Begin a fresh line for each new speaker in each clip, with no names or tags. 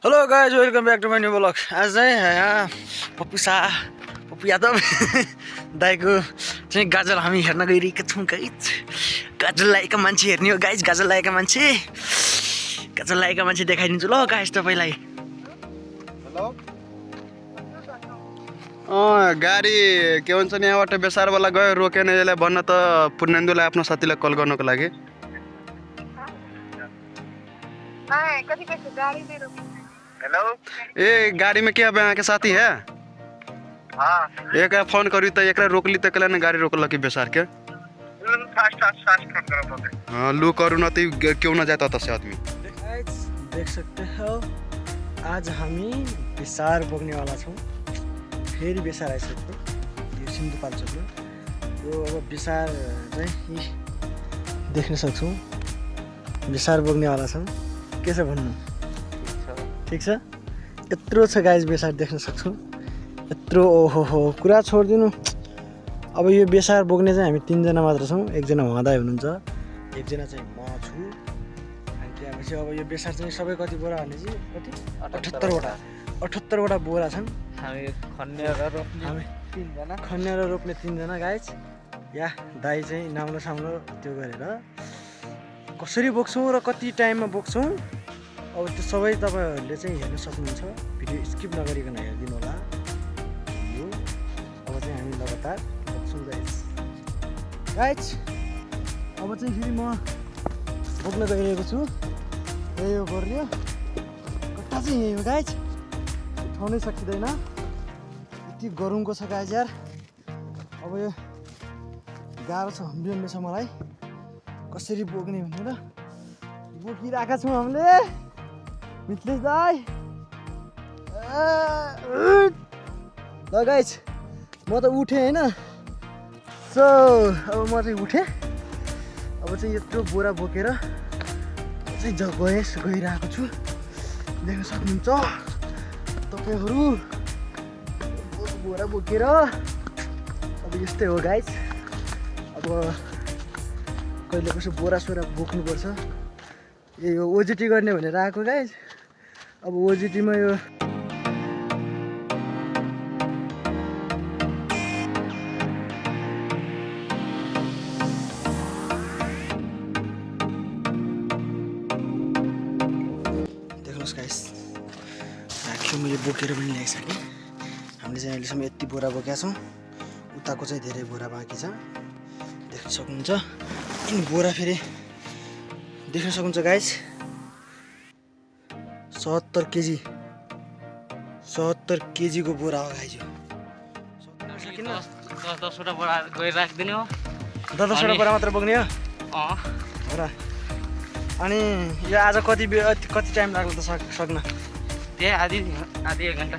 Hello guys, welcome back to my new blog. आज चाहिँ यहाँ पप्पु यादव दाइको चाहिँ गाजल हामी हेर्न गइरहेका छौँ गाइज। गाजल लागेका मान्छे हेर्ने हो गाइज। गाजल लागेका मान्छे देखाइदिन्छु ल गाइज तपाईँलाई।
हेलो गाडी के भन्छ नि यहाँबाट बेसारवाला गयो रोकेन यसलाई भन्न त पूर्णेन्दुलाई आफ्नो साथीलाई कल गर्नको लागि।
हेलो
ए गाड़ी में क्या यहाँ के साथी है?
हाँ
एक फोन करी तो एक रोक ली तो कल ने गाड़ी रोकल की बेसार के
फास्ट फोन करो तो
हाँ लू करू न क्यों ना जाता था से आदमी।
देख सकते हो आज हामी बेसार बोक्ने वाला छौँ। फेरि बेसार आइसक्यो यो सिन्धुपाल्चोकमा। यो अब बेसार चाहिँ देख्न सक्छौँ। बेसार बोक्ने वाला छौँ। के छ भन्नु? ठीक छ। यत्रो छ गाइज बेसार देख्न सक्छौँ। यत्रो ओहो कुरा छोडिदिनु। अब यो बेसार बोक्ने चाहिँ हामी 3 जना मात्र छौँ। एकजना उहाँदाई हुनुहुन्छ, एकजना चाहिँ म छु। अनि त्यसपछि अब यो बेसार चाहिँ सबै कति बोरा भने चाहिँ कति 78 वटा बोरा छन्।
हामी
खन्नेर रोप्ने 3 जना गाइज। या दाई चाहिँ नाम्लो साम्लो त्यो गरेर कसरी बोक्छौँ र कति टाइममा बोक्छौँ अब त्यो सबै तपाईँहरूले चाहिँ हेर्न सक्नुहुन्छ। भिडियो स्किप नगरिकन हेरिदिनु होला। यो अब चाहिँ हामी लगातार बोक्छौँ गाइज। अब चाहिँ फेरि म बोक्न गइरहेको छु। यही हो गोर्लियो कट्टा चाहिँ यही हो गाइज। उठाउनै सकिँदैन, यति गरुङको छ गाइज यार। अब यो गाह्रो छ, हम्बी छ मलाई कसरी बोक्ने भनेर। बोकिरहेका छौँ हामीले मिथलेश दाई। ल गाइज म त उठेँ होइन। सो अब म चाहिँ उठेँ। अब चाहिँ यत्रो बोरा बोकेर चाहिँ गइरहेको छु। देख्न सक्नुहुन्छ तपाईँहरू बोरा बोकेर। अब यस्तै हो गाइज। अब कहिले कसो बोरा सोरा बोक्नुपर्छ। यही हो ओजिटी गर्ने भनेर आएको गाइज। अब ओजिटीमा यो देख्नुहोस् गाइज राख्यो मैले बोकेर पनि ल्याइसकेँ। हामीले चाहिँ अहिलेसम्म यति बोरा बोकेका छौँ। उताको चाहिँ धेरै बोरा बाँकी छ देख्न सक्नुहुन्छ। अनि बोरा फेरि देख्न सक्नुहुन्छ गाइज 70 केजीको बोरा हो गाइज।
10-10 बोरा गएर राखिदिने हो।
10-10 बोरा मात्र बोक्ने हो र। अनि यो आज कति टाइम लाग्ला त सक्न?
त्यही आधी 1 घन्टा।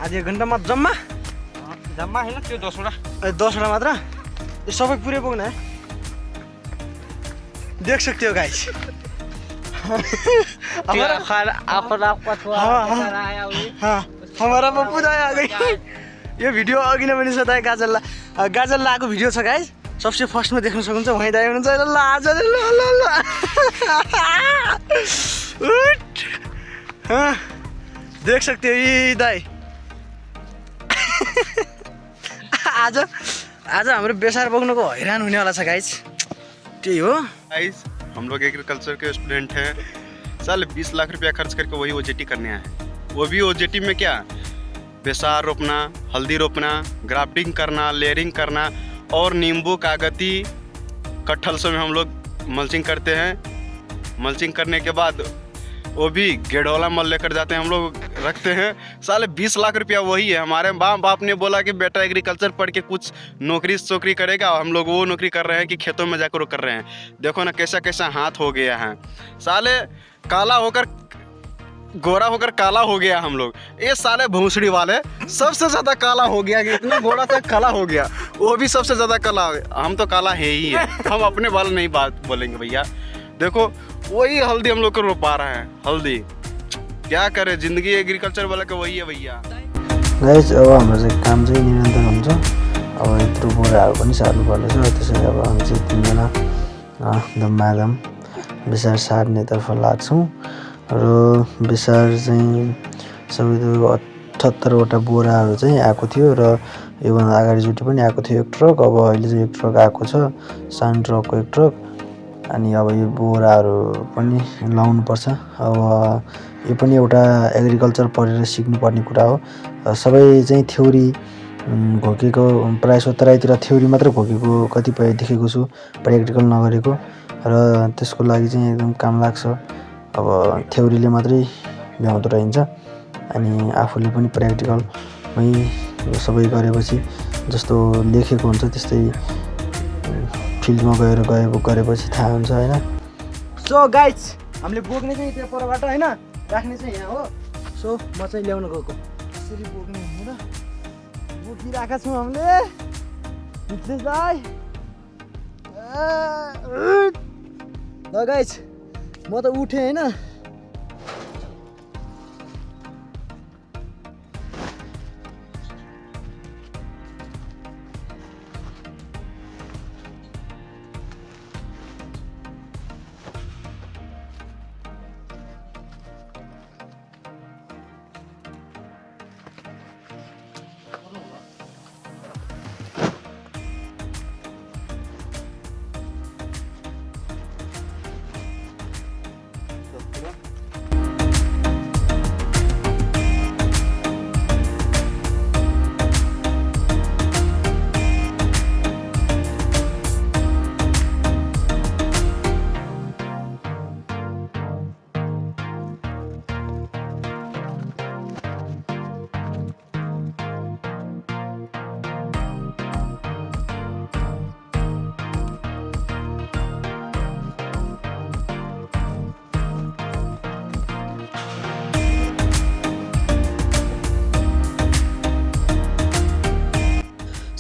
आधी 1 घन्टामा जम्मा
होइन त्यो 10 वटा।
10 वटा मात्र यो सबै पुरै बोक्ने है। देख सकते हो गाइस हमारा पप्पू दाई आ गई। यो भिडियो अघि नै पनि छ दाई गाजल लागेको भिडियो छ गाइस। सबसे फर्स्टमा देख्न सक्नुहुन्छ वहीँ दाई हुनुहुन्छ। ल आज देख सकते हो यी दाई। आज हाम्रो बेसार बोक्नुको हैरान हुनेवाला छ गाइस। त्यही हो
गाइस हम लोग एग्रीकल्चर के स्टूडेंट हैं। साल 20 लाख रुपया खर्च करके वही ओजेटी करने आए हैं। वो भी ओजेटी में क्या बेसार रोपना, हल्दी रोपना, ग्राफ्टिंग करना, लेयरिंग करना और नींबू कागती कटहल से में हम लोग मल्चिंग करते हैं। मल्चिंग करने के बाद वो भी गेडोला मल लेकर जाते हैं हम लोग रखते हैं। साले 20 लाख रुपया वही है। हमारे माँ बाप ने बोला कि बेटा एग्रीकल्चर पढ़ के कुछ नौकरी करेगा। हम लोग वो नौकरी कर रहे हैं कि खेतों में जाकर कर रहे हैं। देखो ना कैसा कैसा हाथ हो गया है। साले काला होकर गोरा होकर काला हो गया हम लोग। ये साले भूसड़ी वाले सबसे ज़्यादा काला हो गया कि इतना गोरा था काला हो गया। वो भी सबसे ज़्यादा काला हो गया। हम तो काला है ही है। हम अपने वाले नहीं बात बोलेंगे भैया। देखो वही हल्दी हम लोग को रोपा रहे हैं। हल्दी क्या करे, जिंदगी एग्रीकल्चर वाला का वही है भैया।
गाइस अब हाम्रो चाहिँ काम चाहिँ निरन्तर हुन्छ। अब यत्रो बोराहरू पनि सार्नु पर्नेछ। त्यसैले अब हामी चाहिँ 3 जना दमादम बेसार सार्नेतर्फ लाग्छौँ। र बेसार चाहिँ सबै 78वटा बोराहरू चाहिँ आएको थियो र योभन्दा अगाडिचोटि पनि आएको थियो एक ट्रक। अब अहिले चाहिँ एक ट्रक आएको छ, सानो ट्रकको एक ट्रक। अनि अब यो बोराहरू पनि लाउनुपर्छ। अब यो पनि एउटा एग्रिकल्चर पढेर सिक्नुपर्ने कुरा हो। सबै चाहिँ थ्योरी घोकेको प्रायः जसो तराईतिर थ्योरी मात्र घोकेको कतिपय देखेको छु, प्र्याक्टिकल नगरेको। र त्यसको लागि चाहिँ एकदम काम लाग्छ। अब थ्योरीले मात्रै भ्याउँदो रहन्छ अनि आफूले पनि प्र्याक्टिकलमै सबै गरेपछि जस्तो लेखेको हुन्छ त्यस्तै फिल्डमा गरेपछि थाहा हुन्छ होइन। सो गाइज हामीले बोक्ने चाहिँ त्यो परबाट होइन, राख्ने चाहिँ यहाँ हो। सो म चाहिँ ल्याउन गएको यसरी बोक्ने होइन र बोकिरहेका छौँ हामीले। ल गाइज म त उठेँ होइन।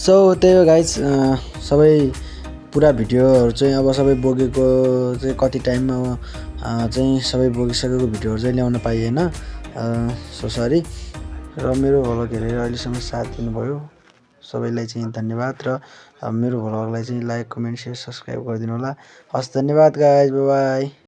सो त्यही हो गाइज, सबै पुरा भिडियोहरू चाहिँ अब सबै बोकेको चाहिँ कति टाइममा चाहिँ सबै बोकिसकेको भिडियोहरू चाहिँ ल्याउन पाइएन। So sorry. र मेरो भ्लग हेरेर अहिलेसम्म साथ दिनुभयो सबैलाई चाहिँ धन्यवाद। र मेरो भ्लगलाई चाहिँ लाइक, कमेन्ट, सेयर, सब्सक्राइब गरिदिनु होला। हस्, धन्यवाद गाइज, बाई बाई।